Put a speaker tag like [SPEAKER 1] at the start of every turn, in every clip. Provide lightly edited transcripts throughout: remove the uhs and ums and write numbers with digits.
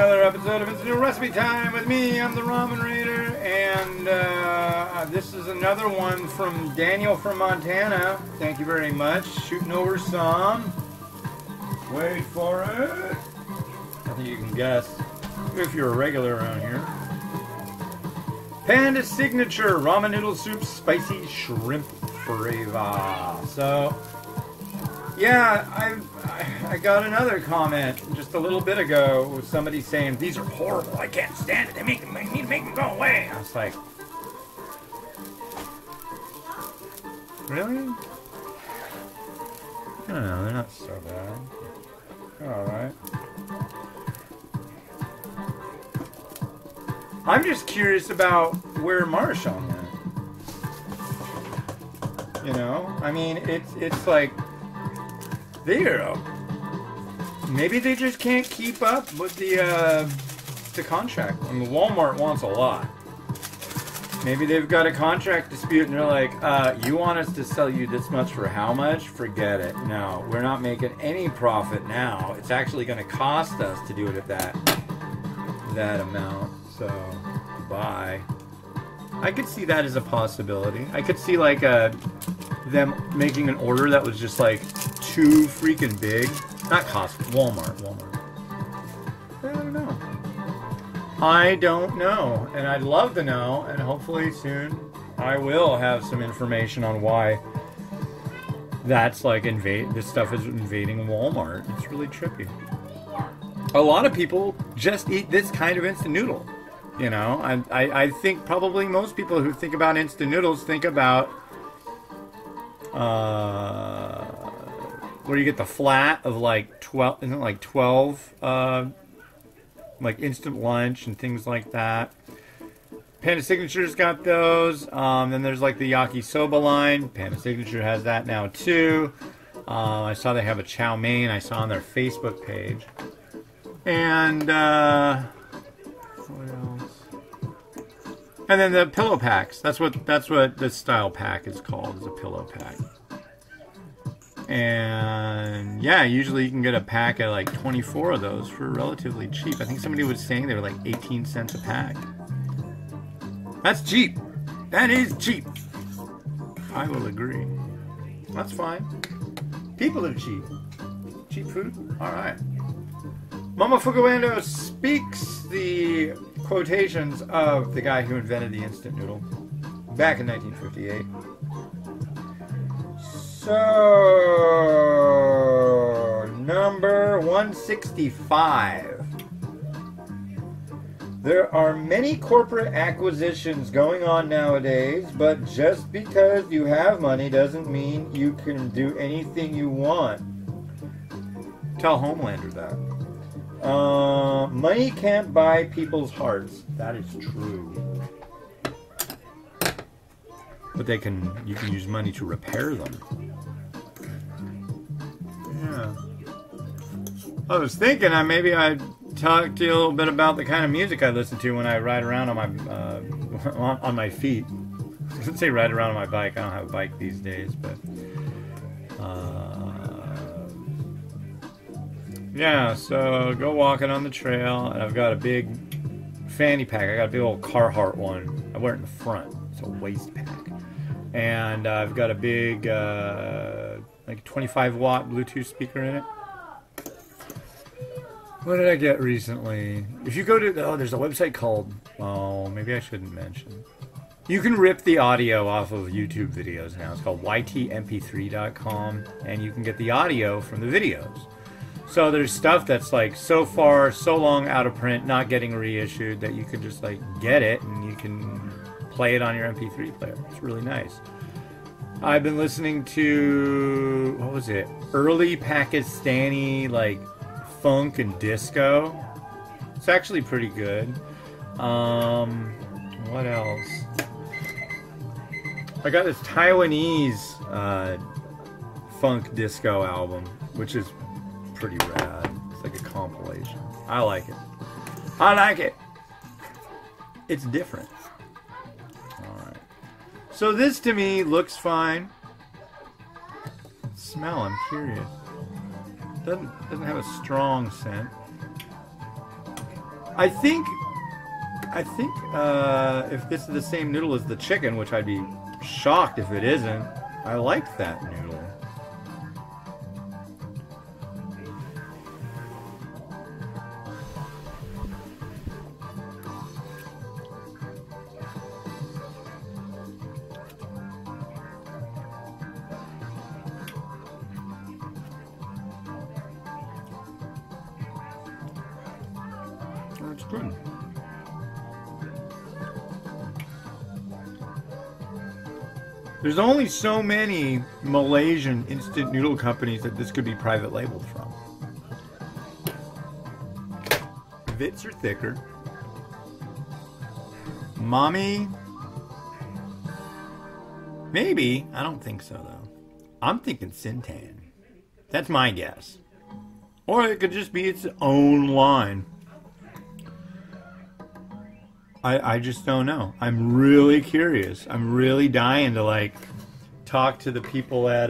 [SPEAKER 1] another episode of It's a New Recipe Time with me. I'm the Ramen Raider, and this is another one from Daniel from Montana. Thank you very much. Shooting over some. Wait for it. I think you can guess if you're a regular around here. Panda Signature Ramen Noodle Soup Spicy Shrimp Flavor. So, yeah, I got another comment just a little bit ago with somebody saying, these are horrible, I can't stand it, they need to make them go away. I was like, really? I don't know, they're not so bad. They're alright. I'm just curious about where Marsh on that. You know? I mean, it's like, maybe they just can't keep up with the contract. I mean, Walmart wants a lot. Maybe they've got a contract dispute and they're like, you want us to sell you this much for how much? Forget it. No, we're not making any profit now. It's actually going to cost us to do it at that amount. So, bye. I could see that as a possibility. I could see like them making an order that was just like too freaking big. Not Costco, Walmart. I don't know. And I'd love to know, and hopefully soon I will have some information on why that's like this stuff is invading Walmart. It's really trippy. A lot of people just eat this kind of instant noodle. You know, I think probably most people who think about instant noodles think about where you get the flat of like 12, isn't it like 12 like instant lunch and things like that. Panda Signature's got those. Then there's like the yakisoba line. Panda Signature has that now too. I saw they have a chow mein. I saw on their Facebook page. And what else? And then the pillow packs. That's what this style pack is called. Is a pillow pack. And yeah, usually you can get a pack of like 24 of those for relatively cheap. I think somebody was saying they were like 18 cents a pack. That's cheap. That is cheap. I will agree. That's fine. People are cheap. Cheap food? Alright. Mama Fukuendo speaks the quotations of the guy who invented the instant noodle back in 1958. So, number 165. There are many corporate acquisitions going on nowadays, but just because you have money doesn't mean you can do anything you want. Tell Homelander that. Money can't buy people's hearts. That is true. But you can use money to repair them. Yeah. I was thinking maybe I'd talk to you a little bit about the kind of music I listen to when I ride around on my on my feet. I was gonna say ride around on my bike. I don't have a bike these days, but yeah. So go walking on the trail, and I've got a big fanny pack. I got a big old Carhartt one. I wear it in the front. It's a waist pack. And I've got a big, like 25 watt Bluetooth speaker in it. What did I get recently? If you go to, there's a website called, maybe I shouldn't mention. You can rip the audio off of YouTube videos now. It's called ytmp3.com, and you can get the audio from the videos. So there's stuff that's like so far, so long out of print, not getting reissued, that you can just like get it and you can play it on your MP3 player. It's really nice. I've been listening to, what was it? Early Pakistani, like, funk and disco. It's actually pretty good. What else? I got this Taiwanese funk disco album, which is pretty rad. It's like a compilation. I like it. I like it. It's different. So this to me looks fine. Smell, I'm curious. Doesn't have a strong scent. I think if this is the same noodle as the chicken, which I'd be shocked if it isn't, I like that noodle. That's good. There's only so many Malaysian instant noodle companies that this could be private labeled from. Vits are thicker. Mommy? Maybe. I don't think so, though. I'm thinking Sintan. That's my guess. Or it could just be its own line. I just don't know. I'm really curious. I'm really dying to like talk to the people at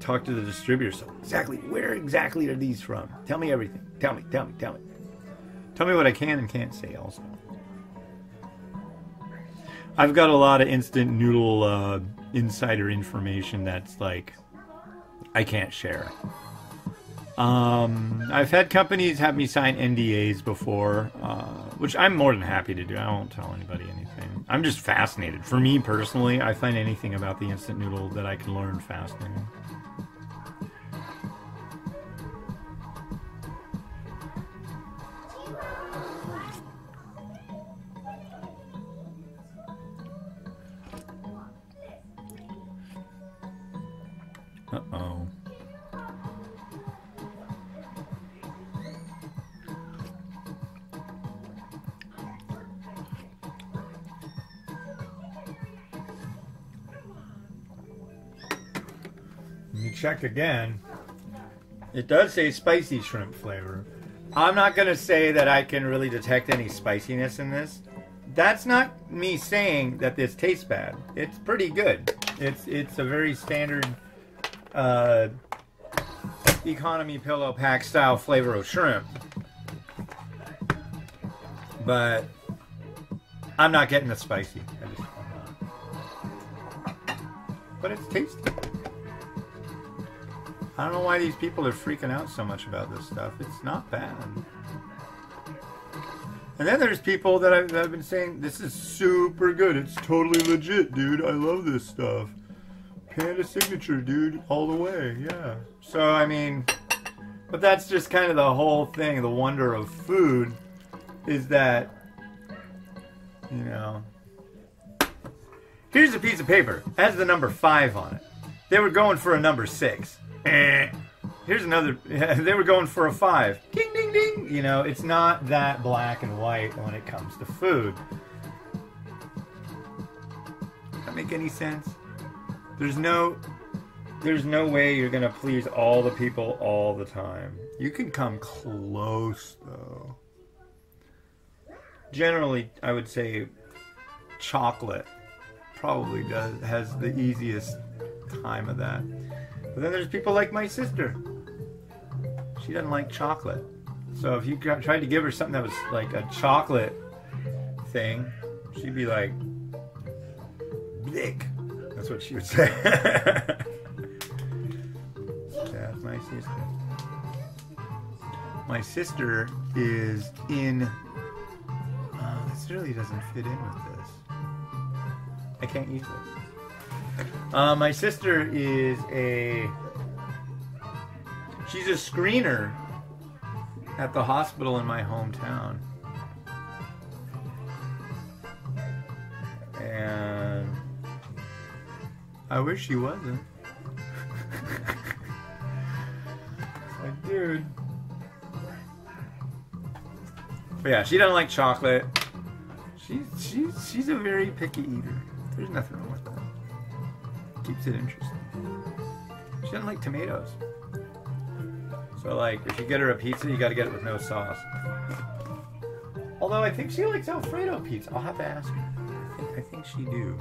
[SPEAKER 1] talk to the distributors. So exactly where exactly are these from? Tell me everything. Tell me. Tell me what I can and can't say also. I've got a lot of instant noodle insider information that's like I can't share. I've had companies have me sign NDAs before, which I'm more than happy to do. I won't tell anybody anything. I'm just fascinated. For me personally, I find anything about the instant noodle that I can learn fascinating. Uh-oh. Check again. It does say spicy shrimp flavor. I'm not going to say that I can really detect any spiciness in this. That's not me saying that this tastes bad. It's pretty good. It's a very standard economy pillow pack style flavor of shrimp. But I'm not getting the spicy. But it's tasty. I don't know why these people are freaking out so much about this stuff. It's not bad. And then there's people that I've been saying, this is super good. It's totally legit, dude. I love this stuff. Panda signature, dude. All the way, yeah. So, I mean, but that's just kind of the whole thing. The wonder of food is that, you know. Here's a piece of paper. It has the number 5 on it. They were going for a number 6. Here's another. They were going for a 5. Ding, ding, ding. You know, it's not that black and white when it comes to food. Does that make any sense? There's no way you're gonna please all the people all the time. You can come close though. Generally, I would say chocolate probably has the easiest time of that. But then there's people like my sister. She doesn't like chocolate. So if you tried to give her something that was like a chocolate thing, she'd be like, blick. That's what she would say. That's my sister. My sister is in... this really doesn't fit in with this. I can't use this. My sister is she's a screener at the hospital in my hometown. And I wish she wasn't. It's like, dude. But yeah, she doesn't like chocolate. She's a very picky eater. There's nothing wrong with that. Keeps it interesting. She doesn't like tomatoes. So like, if you get her a pizza, you gotta get it with no sauce. Although I think she likes Alfredo pizza. I'll have to ask her. I think she do.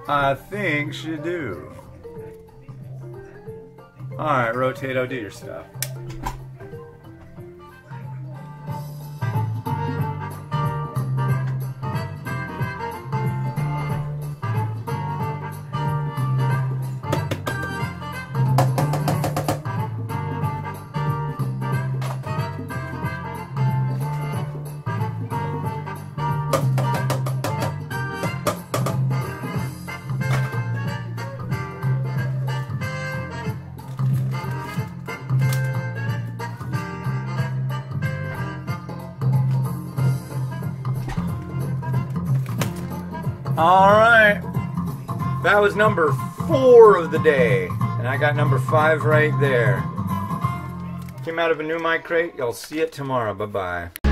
[SPEAKER 1] I think she do. Alright, Rotato, do your stuff. Alright. That was number 4 of the day. And I got number 5 right there. Came out of a new mic crate. Y'all see it tomorrow. Bye-bye.